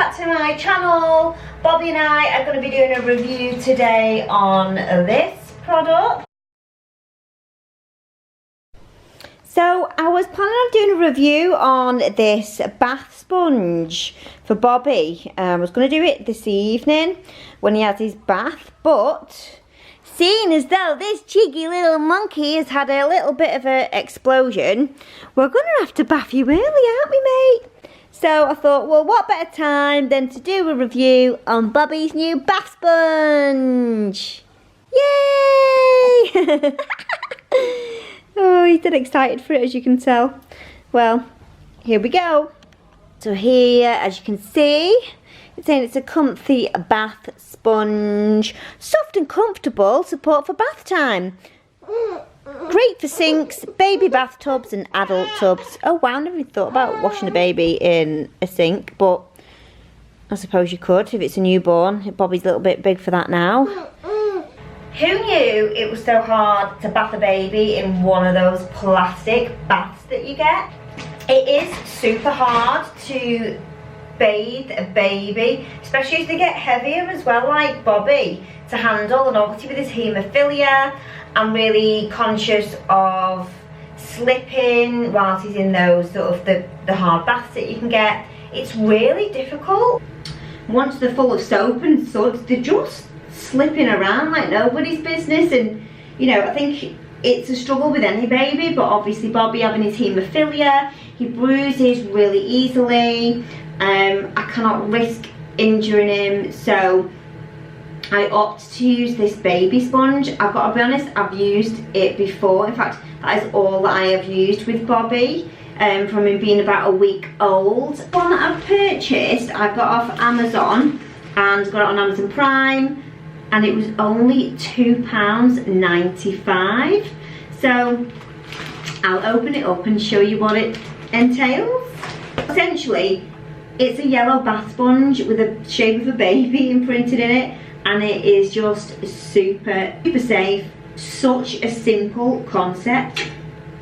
back to my channel. Bobby and I are going to be doing a review today on this product. So I was planning on doing a review on this bath sponge for Bobby. I was going to do it this evening when he has his bath, but seeing as though this cheeky little monkey has had a little bit of an explosion, we're going to have to bath you early, aren't we, mate? So I thought, well, what better time than to do a review on Bobby's new bath sponge? Yay! Oh, he's dead excited for it, as you can tell. Well, here we go. So here, as you can see, it's saying it's a comfy bath sponge. Soft and comfortable, support for bath time. Great for sinks, baby bathtubs and adult tubs. Oh wow, I never even thought about washing a baby in a sink, but I suppose you could if it's a newborn. Bobby's a little bit big for that now. Who knew it was so hard to bath a baby in one of those plastic baths that you get? It is super hard to bathe a baby, especially as they get heavier as well, like Bobby, to handle. And obviously with his haemophilia, I'm really conscious of slipping whilst he's in those sort of the hard baths that you can get. It's really difficult. Once they're full of soap and suds, they're just slipping around like nobody's business. And you know, I think it's a struggle with any baby, but obviously Bobby having his haemophilia, he bruises really easily. I cannot risk injuring him, so I opt to use this baby sponge. I've got to be honest, I've used it before. In fact, that is all that I have used with Bobby from him being about a week old. One that I've purchased, I got off Amazon and got it on Amazon Prime, and it was only £2.95. So I'll open it up and show you what it entails. Essentially, it's a yellow bath sponge with a shape of a baby imprinted in it, and it is just super safe. Such a simple concept,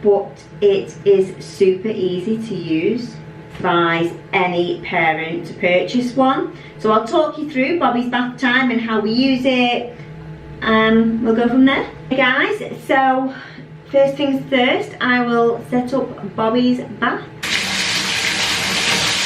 but it is super easy to use. Advise any parent to purchase one. So I'll talk you through Bobby's bath time and how we use it. We'll go from there. Hey guys, so first things first, I will set up Bobby's bath.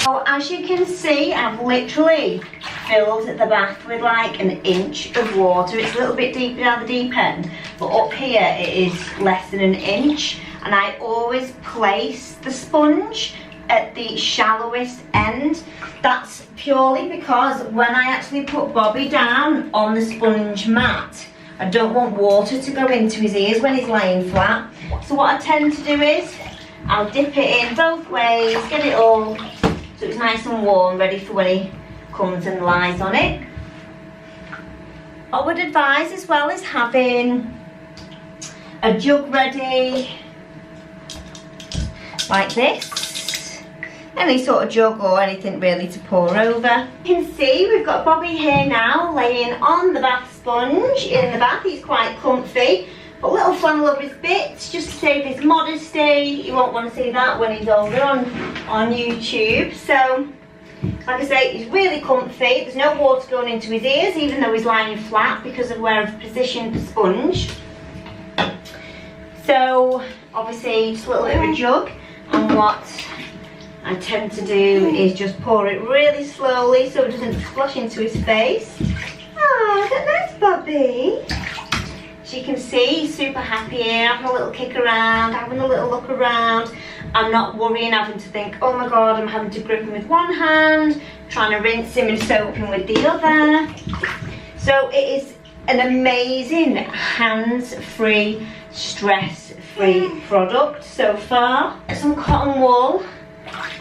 So as you can see, I've literally filled the bath with like an inch of water. It's a little bit deeper down the deep end, but up here it is less than an inch. And I always place the sponge at the shallowest end. That's purely because when I actually put Bobby down on the sponge mat, I don't want water to go into his ears when he's laying flat. So what I tend to do is I'll dip it in both ways, get it all so it's nice and warm, ready for when he comes and lies on it. I would advise as well is having a jug ready like this. Any sort of jug or anything really to pour over. You can see we've got Bobby here now laying on the bath sponge in the bath. He's quite comfy. Got a little flannel over his bits just to save his modesty. You won't want to see that when he's older on YouTube. So, like I say, he's really comfy. There's no water going into his ears, even though he's lying flat because of where I've positioned the sponge. So, obviously, just a little bit of a jug. And what I tend to do is just pour it really slowly so it doesn't splash into his face. Oh, isn't that nice, Bobby? As you can see, he's super happy here, having a little kick around, having a little look around. I'm not worrying, having to think, oh my god, I'm having to grip him with one hand, trying to rinse him and soap him with the other. So it is an amazing hands-free, stress-free product so far. Some cotton wool,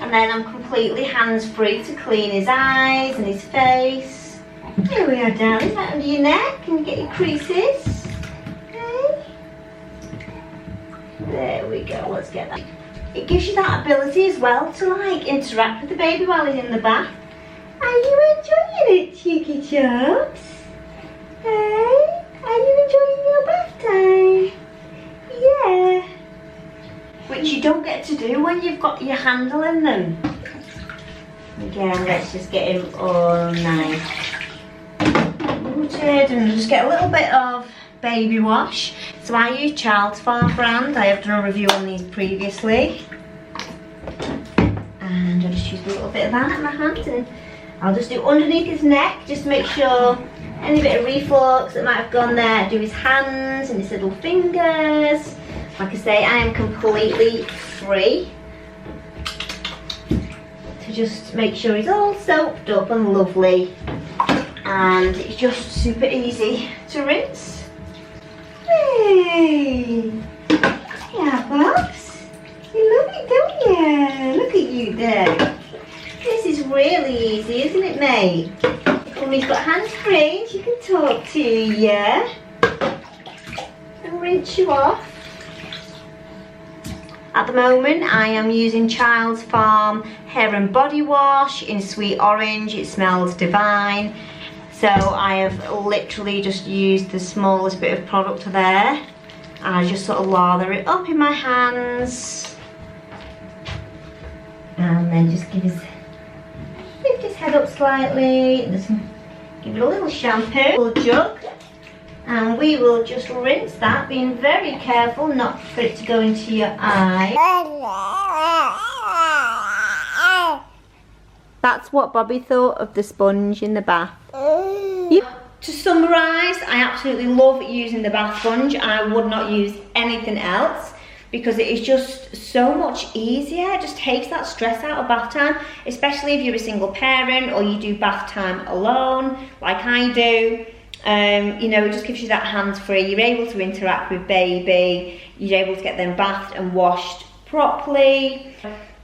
and then I'm completely hands-free to clean his eyes and his face. Here we are, darling, right under your neck. Can you get your creases? There we go, let's get that. It gives you that ability as well to like interact with the baby while he's in the bath. Are you enjoying it, cheeky chubs? Hey, are you enjoying your bath time? Yeah. Which you don't get to do when you've got your handle in them. Again, let's just get him all nice watered, and just get a little bit of baby wash. So I use Child's Farm brand. I have done a review on these previously. And I'll just use a little bit of that in my hand, and I'll just do underneath his neck, just to make sure any bit of reflux that might have gone there. Do his hands and his little fingers. Like I say, I am completely free to just make sure he's all soaped up and lovely, and it's just super easy to rinse. Hey! Yeah, Box. You love it, don't you? Look at you there. This is really easy, isn't it, mate? Mummy's got hands free, she can talk to you, yeah? And rinse you off. At the moment, I am using Child's Farm hair and body wash in sweet orange. It smells divine. So I have literally just used the smallest bit of product there. And I just sort of lather it up in my hands. And then just lift his head up slightly. And just give it a little shampoo, a little jug. And we will just rinse that, being very careful not for it to go into your eye. That's what Bobby thought of the sponge in the bath. To summarise, I absolutely love using the bath sponge. I would not use anything else because it is just so much easier. It just takes that stress out of bath time, especially if you're a single parent or you do bath time alone, like I do. You know, it just gives you that hands-free. You're able to interact with baby. You're able to get them bathed and washed properly.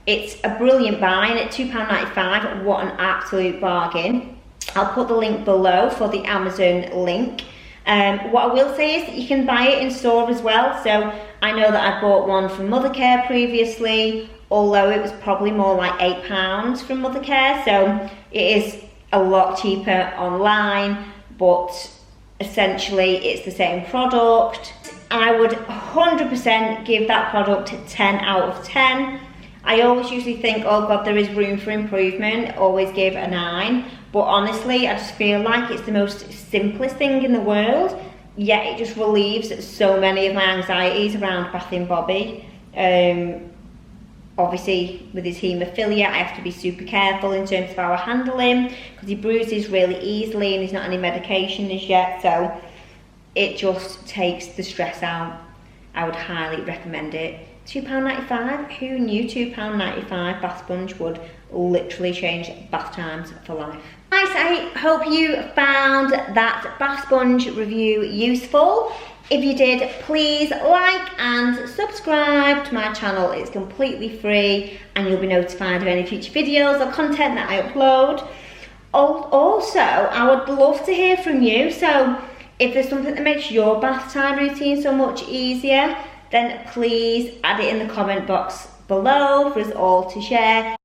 It's a brilliant buy, and at £2.95, what an absolute bargain. I'll put the link below for the Amazon link. What I will say is that you can buy it in store as well. So I know that I bought one from Mothercare previously, although it was probably more like £8 from Mothercare. So it is a lot cheaper online, but essentially it's the same product. I would 100% give that product 10 out of 10. I always usually think, oh God, there is room for improvement, always give a 9. But honestly, I just feel like it's the most simplest thing in the world, yet it just relieves so many of my anxieties around bathing Bobby. Obviously, with his haemophilia, I have to be super careful in terms of how I handle him, because he bruises really easily and he's not on any medication as yet, so it just takes the stress out. I would highly recommend it. £2.95, who knew £2.95 bath sponge would literally change bath times for life. Guys, I hope you found that bath sponge review useful. If you did, please like and subscribe to my channel. It's completely free and you'll be notified of any future videos or content that I upload. Also, I would love to hear from you. So if there's something that makes your bath time routine so much easier, then please add it in the comment box below for us all to share.